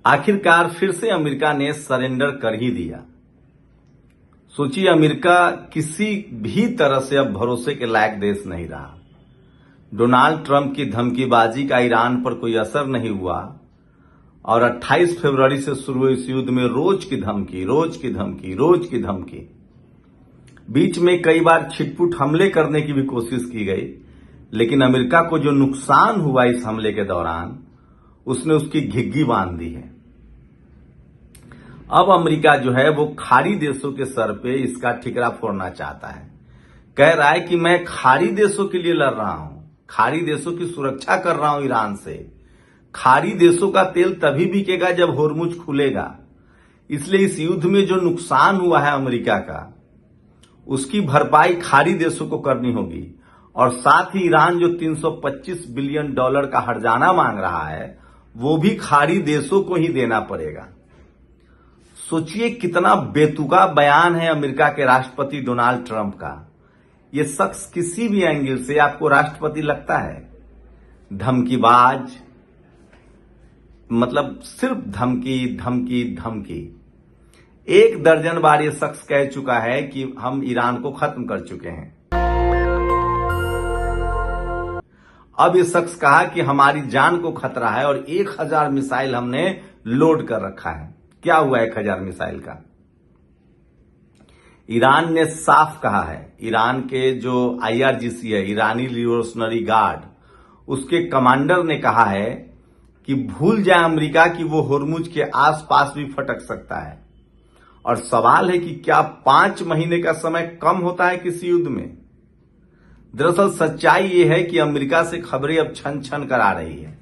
आखिरकार फिर से अमेरिका ने सरेंडर कर ही दिया। सोचिए, अमेरिका किसी भी तरह से अब भरोसे के लायक देश नहीं रहा। डोनाल्ड ट्रंप की धमकीबाजी का ईरान पर कोई असर नहीं हुआ और 28 फरवरी से शुरू हुए इस युद्ध में रोज की धमकी, रोज की धमकी, रोज की धमकी। बीच में कई बार छिटपुट हमले करने की भी कोशिश की गई, लेकिन अमेरिका को जो नुकसान हुआ इस हमले के दौरान, उसने उसकी घिग्गी बांध दी है। अब अमेरिका जो है वो खाड़ी देशों के सर पे इसका ठिकरा फोड़ना चाहता है। कह रहा है कि मैं खाड़ी देशों के लिए लड़ रहा हूं, खाड़ी देशों की सुरक्षा कर रहा हूं ईरान से। खाड़ी देशों का तेल तभी बिकेगा जब होर्मुज खुलेगा। इसलिए इस युद्ध में जो नुकसान हुआ है अमेरिका का, उसकी भरपाई खाड़ी देशों को करनी होगी। और साथ ही ईरान जो $325 बिलियन का हर्जाना मांग रहा है, वो भी खाड़ी देशों को ही देना पड़ेगा। सोचिए कितना बेतुका बयान है अमेरिका के राष्ट्रपति डोनाल्ड ट्रंप का। यह शख्स किसी भी एंगल से आपको राष्ट्रपति लगता है? धमकीबाज, मतलब सिर्फ धमकी धमकी धमकी। 1 दर्जन बार यह शख्स कह चुका है कि हम ईरान को खत्म कर चुके हैं। अब यह शख्स कहा कि हमारी जान को खतरा है और 1000 मिसाइल हमने लोड कर रखा है। क्या हुआ 1000 मिसाइल का? ईरान ने साफ कहा है, ईरान के जो IRGC है, ईरानी रिवोल्यूशनरी गार्ड, उसके कमांडर ने कहा है कि भूल जाए अमेरिका कि वो होर्मुज के आसपास भी फटक सकता है। और सवाल है कि क्या 5 महीने का समय कम होता है किसी युद्ध में? दरअसल सच्चाई ये है कि अमेरिका से खबरें अब छन छन कर आ रही है।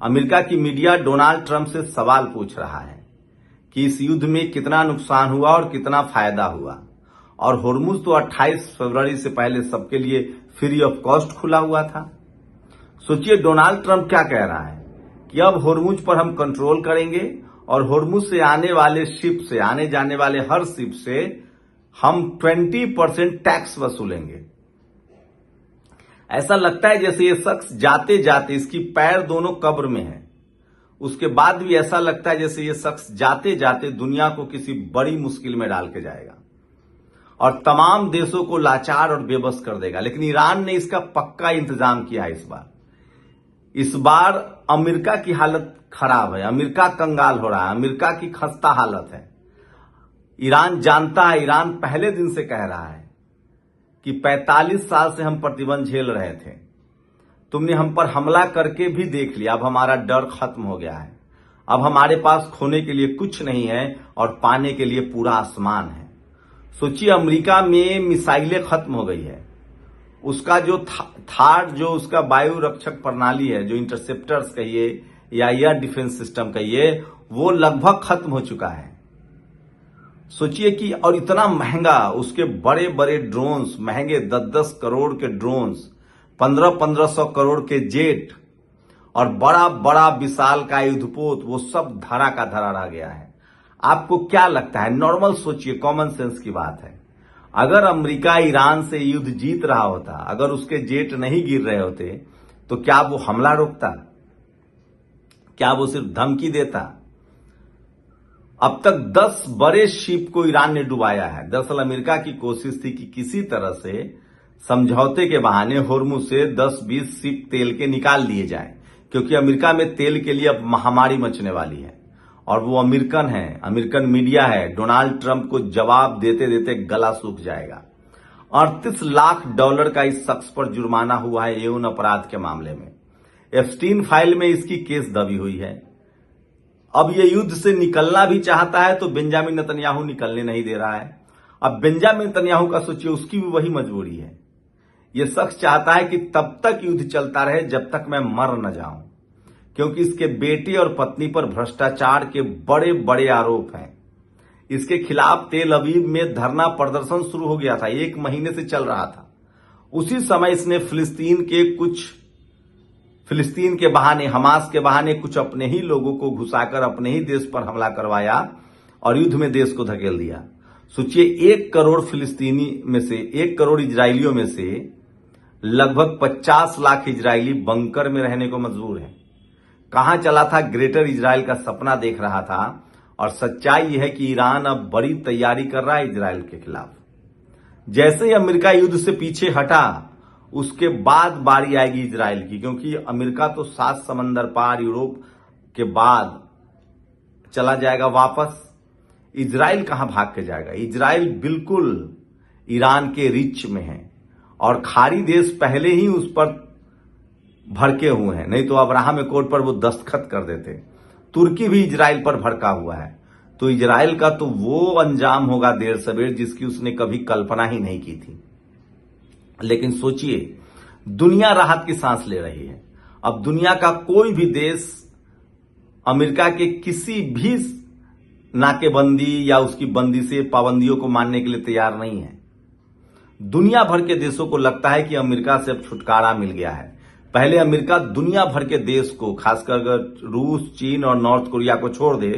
अमेरिका की मीडिया डोनाल्ड ट्रंप से सवाल पूछ रहा है कि इस युद्ध में कितना नुकसान हुआ और कितना फायदा हुआ। और होर्मुज तो 28 फरवरी से पहले सबके लिए फ्री ऑफ कॉस्ट खुला हुआ था। सोचिए डोनाल्ड ट्रंप क्या कह रहा है कि अब होर्मुज पर हम कंट्रोल करेंगे और होर्मुज से आने वाले शिप से, आने जाने वाले हर शिप से हम 20% टैक्स वसूलेंगे। ऐसा लगता है जैसे ये शख्स जाते जाते, इसकी पैर दोनों कब्र में है, उसके बाद भी ऐसा लगता है जैसे ये शख्स जाते जाते दुनिया को किसी बड़ी मुश्किल में डाल के जाएगा और तमाम देशों को लाचार और बेबस कर देगा। लेकिन ईरान ने इसका पक्का इंतजाम किया है। इस बार अमेरिका की हालत खराब है, अमेरिका कंगाल हो रहा है, अमेरिका की खस्ता हालत है। ईरान जानता है, ईरान पहले दिन से कह रहा है कि 45 साल से हम प्रतिबंध झेल रहे थे, तुमने हम पर हमला करके भी देख लिया, अब हमारा डर खत्म हो गया है। अब हमारे पास खोने के लिए कुछ नहीं है और पाने के लिए पूरा आसमान है। सोचिए अमेरिका में मिसाइलें खत्म हो गई है, उसका जो थार्ड जो उसका वायु रक्षक प्रणाली है, जो इंटरसेप्टर्स कहिए या एयर डिफेंस सिस्टम कहिए, वो लगभग खत्म हो चुका है। सोचिए कि और इतना महंगा, उसके बड़े बड़े ड्रोन्स, महंगे 10-10 करोड़ के ड्रोन्स, 1500 करोड़ के जेट और बड़ा बड़ा विशाल का युद्धपोत, वो सब धरा का धरा रह गया है। आपको क्या लगता है? नॉर्मल सोचिए, कॉमन सेंस की बात है। अगर अमेरिका ईरान से युद्ध जीत रहा होता, अगर उसके जेट नहीं गिर रहे होते, तो क्या वो हमला रोकता? क्या वो सिर्फ धमकी देता? अब तक 10 बड़े शिप को ईरान ने डुबाया है। दरअसल अमेरिका की कोशिश थी कि किसी तरह से समझौते के बहाने होर्मुज से 10-20 शिप तेल के निकाल लिए जाए, क्योंकि अमेरिका में तेल के लिए अब महामारी मचने वाली है। और वो अमेरिकन है, अमेरिकन मीडिया है, डोनाल्ड ट्रंप को जवाब देते देते गला सूख जाएगा। $38 लाख का इस शख्स पर जुर्माना हुआ है यौन अपराध के मामले में। एप्स्टीन फाइल में इसकी केस दबी हुई है। अब ये युद्ध से निकलना भी चाहता है तो बेंजामिन नेतन्याहू निकलने नहीं दे रहा है। अब बेंजामिन नेतन्याहू का सोचिए, उसकी भी वही मजबूरी है। यह शख्स चाहता है कि तब तक युद्ध चलता रहे जब तक मैं मर न जाऊं, क्योंकि इसके बेटे और पत्नी पर भ्रष्टाचार के बड़े बड़े आरोप हैं। इसके खिलाफ तेल अवीव में धरना प्रदर्शन शुरू हो गया था, 1 महीने से चल रहा था। उसी समय इसने फिलिस्तीन के बहाने, हमास के बहाने कुछ अपने ही लोगों को घुसाकर अपने ही देश पर हमला करवाया और युद्ध में देश को धकेल दिया। सोचिए 1 करोड़ फिलिस्तीनी में से, 1 करोड़ इजरायलियों में से लगभग 50 लाख इजरायली बंकर में रहने को मजबूर हैं। कहां चला था, ग्रेटर इजराइल का सपना देख रहा था। और सच्चाई यह है कि ईरान अब बड़ी तैयारी कर रहा है इजराइल के खिलाफ। जैसे ही अमेरिका युद्ध से पीछे हटा, उसके बाद बारी आएगी इजराइल की, क्योंकि अमेरिका तो 7 समंदर पार यूरोप के बाद चला जाएगा वापस। इजराइल कहां भाग के जाएगा? इजराइल बिल्कुल ईरान के रिच में है और खाड़ी देश पहले ही उस पर भड़के हुए हैं, नहीं तो अब्राहम एकॉर्ड पर वो दस्तखत कर देते। तुर्की भी इजराइल पर भड़का हुआ है। तो इजराइल का तो वो अंजाम होगा देर सवेर जिसकी उसने कभी कल्पना ही नहीं की थी। लेकिन सोचिए, दुनिया राहत की सांस ले रही है। अब दुनिया का कोई भी देश अमेरिका के किसी भी नाकेबंदी या उसकी बंदी से पाबंदियों को मानने के लिए तैयार नहीं है। दुनिया भर के देशों को लगता है कि अमेरिका से अब छुटकारा मिल गया है। पहले अमेरिका दुनिया भर के देश को, खासकर अगर रूस, चीन और नॉर्थ कोरिया को छोड़ दे,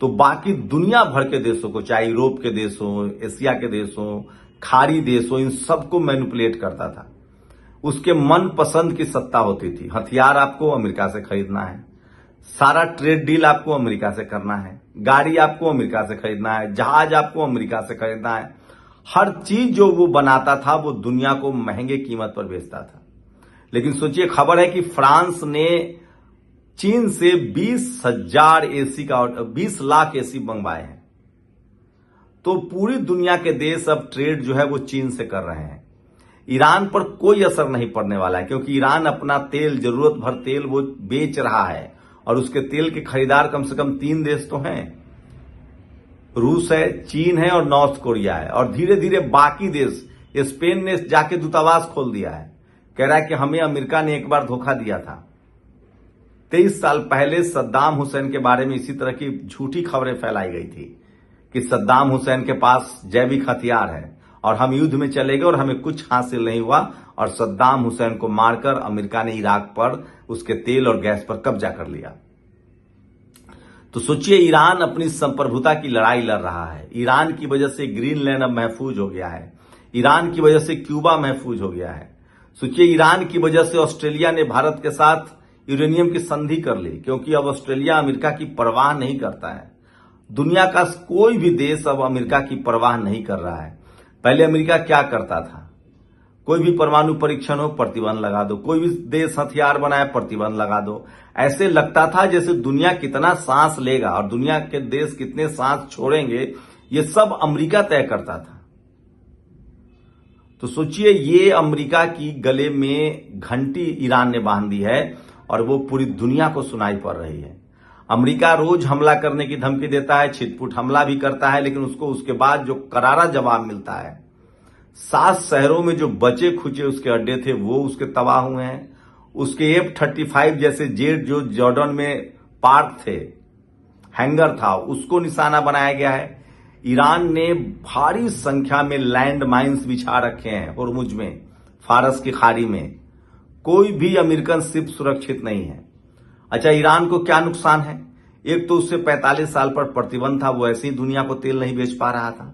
तो बाकी दुनिया भर के देशों को, चाहे यूरोप के देश हो, एशिया के देश हो, खाड़ी देश हो, इन सबको मैनिपुलेट करता था। उसके मन पसंद की सत्ता होती थी। हथियार आपको अमेरिका से खरीदना है, सारा ट्रेड डील आपको अमेरिका से करना है, गाड़ी आपको अमेरिका से खरीदना है, जहाज आपको अमेरिका से खरीदना है। हर चीज जो वो बनाता था वो दुनिया को महंगे कीमत पर बेचता था। लेकिन सोचिए, खबर है कि फ्रांस ने चीन से 20 लाख एसी मंगवाए हैं। तो पूरी दुनिया के देश अब ट्रेड जो है वो चीन से कर रहे हैं। ईरान पर कोई असर नहीं पड़ने वाला है, क्योंकि ईरान अपना तेल, जरूरत भर तेल वो बेच रहा है और उसके तेल के खरीदार कम से कम 3 देश तो हैं। रूस है, चीन है और नॉर्थ कोरिया है। और धीरे धीरे बाकी देश, स्पेन ने जाके दूतावास खोल दिया है, कह रहा है कि हमें अमेरिका ने एक बार धोखा दिया था। 23 साल पहले सद्दाम हुसैन के बारे में इसी तरह की झूठी खबरें फैलाई गई थी कि सद्दाम हुसैन के पास जैविक हथियार है और हम युद्ध में चले गए और हमें कुछ हासिल नहीं हुआ, और सद्दाम हुसैन को मारकर अमेरिका ने इराक पर, उसके तेल और गैस पर कब्जा कर लिया। तो सोचिए, ईरान अपनी संप्रभुता की लड़ाई लड़ रहा है। ईरान की वजह से ग्रीनलैंड अब महफूज हो गया है। ईरान की वजह से क्यूबा महफूज हो गया है। सोचिए, ईरान की वजह से ऑस्ट्रेलिया ने भारत के साथ यूरेनियम की संधि कर ली, क्योंकि अब ऑस्ट्रेलिया अमेरिका की परवाह नहीं करता है। दुनिया का कोई भी देश अब अमेरिका की परवाह नहीं कर रहा है। पहले अमेरिका क्या करता था? कोई भी परमाणु परीक्षण हो, प्रतिबंध लगा दो। कोई भी देश हथियार बनाए, प्रतिबंध लगा दो। ऐसे लगता था जैसे दुनिया कितना सांस लेगा और दुनिया के देश कितने सांस छोड़ेंगे, ये सब अमेरिका तय करता था। तो सोचिए, ये अमेरिका की गले में घंटी ईरान ने बांध दी है और वो पूरी दुनिया को सुनाई पड़ रही है। अमेरिका रोज हमला करने की धमकी देता है, छिटपुट हमला भी करता है, लेकिन उसको उसके बाद जो करारा जवाब मिलता है। 7 शहरों में जो बचे खुचे उसके अड्डे थे वो उसके तबाह हुए हैं। उसके F-35 जैसे जेट जो जॉर्डन में पार्क थे, हैंगर था, उसको निशाना बनाया गया है। ईरान ने भारी संख्या में लैंड माइंस बिछा रखे हैं होर्मुज में, फारस की खाड़ी में। कोई भी अमेरिकन शिप सुरक्षित नहीं है। अच्छा, ईरान को क्या नुकसान है? एक तो उससे 45 साल पर प्रतिबंध था, वो ऐसे ही दुनिया को तेल नहीं बेच पा रहा था।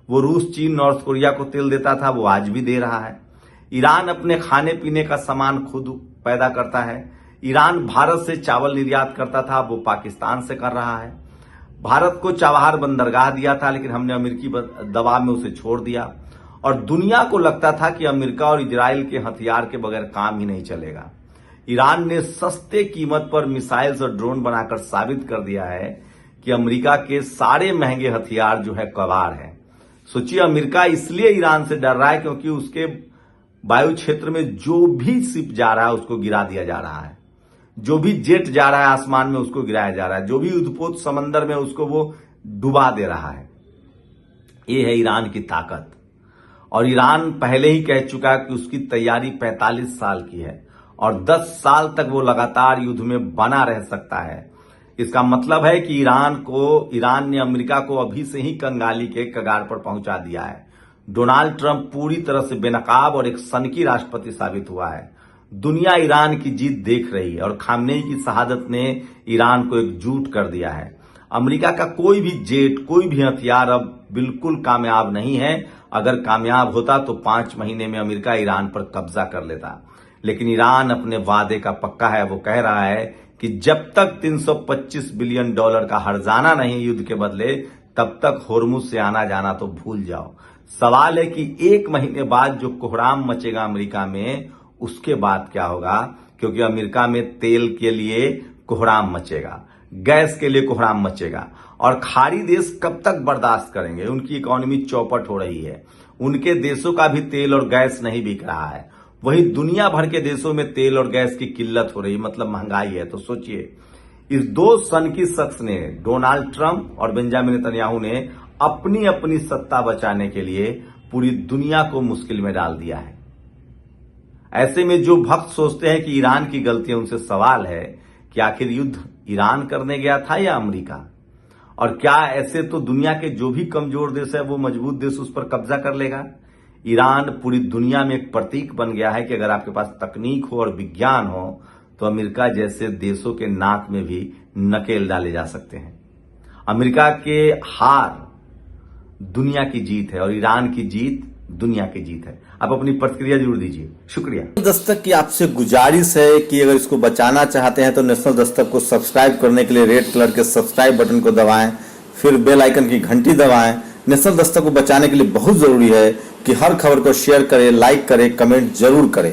वो रूस, चीन, नॉर्थ कोरिया को तेल देता था, वो आज भी दे रहा है। ईरान अपने खाने पीने का सामान खुद पैदा करता है। ईरान भारत से चावल निर्यात करता था, वो पाकिस्तान से कर रहा है। भारत को चाबहार बंदरगाह दिया था, लेकिन हमने अमेरिकी दबाव में उसे छोड़ दिया। और दुनिया को लगता था कि अमेरिका और इजराइल के हथियार के बगैर काम ही नहीं चलेगा। ईरान ने सस्ते कीमत पर मिसाइल्स और ड्रोन बनाकर साबित कर दिया है कि अमेरिका के सारे महंगे हथियार जो है कबाड़ है। सोचिए, अमेरिका इसलिए ईरान से डर रहा है क्योंकि उसके वायु क्षेत्र में जो भी शिप जा रहा है उसको गिरा दिया जा रहा है। जो भी जेट जा रहा है आसमान में उसको गिराया जा रहा है। जो भी युद्धपोत समंदर में उसको वो डुबा दे रहा है। ये है ईरान की ताकत। और ईरान पहले ही कह चुका है कि उसकी तैयारी 45 साल की है और 10 साल तक वो लगातार युद्ध में बना रह सकता है। इसका मतलब है कि ईरान ने अमेरिका को अभी से ही कंगाली के कगार पर पहुंचा दिया है। डोनाल्ड ट्रंप पूरी तरह से बेनकाब और एक सनकी राष्ट्रपति साबित हुआ है। दुनिया ईरान की जीत देख रही है और खामनेई की शहादत ने ईरान को एकजुट कर दिया है। अमेरिका का कोई भी जेट, कोई भी हथियार अब बिल्कुल कामयाब नहीं है। अगर कामयाब होता तो 5 महीने में अमेरिका ईरान पर कब्जा कर लेता। लेकिन ईरान अपने वादे का पक्का है। वो कह रहा है कि जब तक $325 बिलियन का हर्जाना नहीं युद्ध के बदले, तब तक होर्मुज से आना जाना तो भूल जाओ। सवाल है कि 1 महीने बाद जो कोहराम मचेगा अमेरिका में, उसके बाद क्या होगा, क्योंकि अमेरिका में तेल के लिए कोहराम मचेगा, गैस के लिए कोहराम मचेगा, और खाड़ी देश कब तक बर्दाश्त करेंगे। उनकी इकोनॉमी चौपट हो रही है, उनके देशों का भी तेल और गैस नहीं बिक रहा है, वही दुनिया भर के देशों में तेल और गैस की किल्लत हो रही है, मतलब महंगाई है। तो सोचिए, इस 2 सनकी शख्स ने, डोनाल्ड ट्रंप और बेंजामिन नेतन्याहू ने, अपनी अपनी सत्ता बचाने के लिए पूरी दुनिया को मुश्किल में डाल दिया है। ऐसे में जो भक्त सोचते हैं कि ईरान की गलती है, उनसे सवाल है कि आखिर युद्ध ईरान करने गया था या अमेरिका? और क्या ऐसे तो दुनिया के जो भी कमजोर देश है, वो मजबूत देश उस पर कब्जा कर लेगा? ईरान पूरी दुनिया में एक प्रतीक बन गया है कि अगर आपके पास तकनीक हो और विज्ञान हो, तो अमेरिका जैसे देशों के नाक में भी नकेल डाले जा सकते हैं। अमेरिका के हार दुनिया की जीत है और ईरान की जीत दुनिया की जीत है। आप अपनी प्रतिक्रिया जरूर दीजिए। शुक्रिया। दस्तक की आपसे गुजारिश है कि अगर इसको बचाना चाहते हैं तो नेशनल दस्तक को सब्सक्राइब करने के लिए रेड कलर के सब्सक्राइब बटन को दबाएं, फिर बेल आइकन की घंटी दबाएं। नेशनल दस्तक को बचाने के लिए बहुत जरूरी है कि हर खबर को शेयर करें, लाइक करें, कमेंट जरूर करें।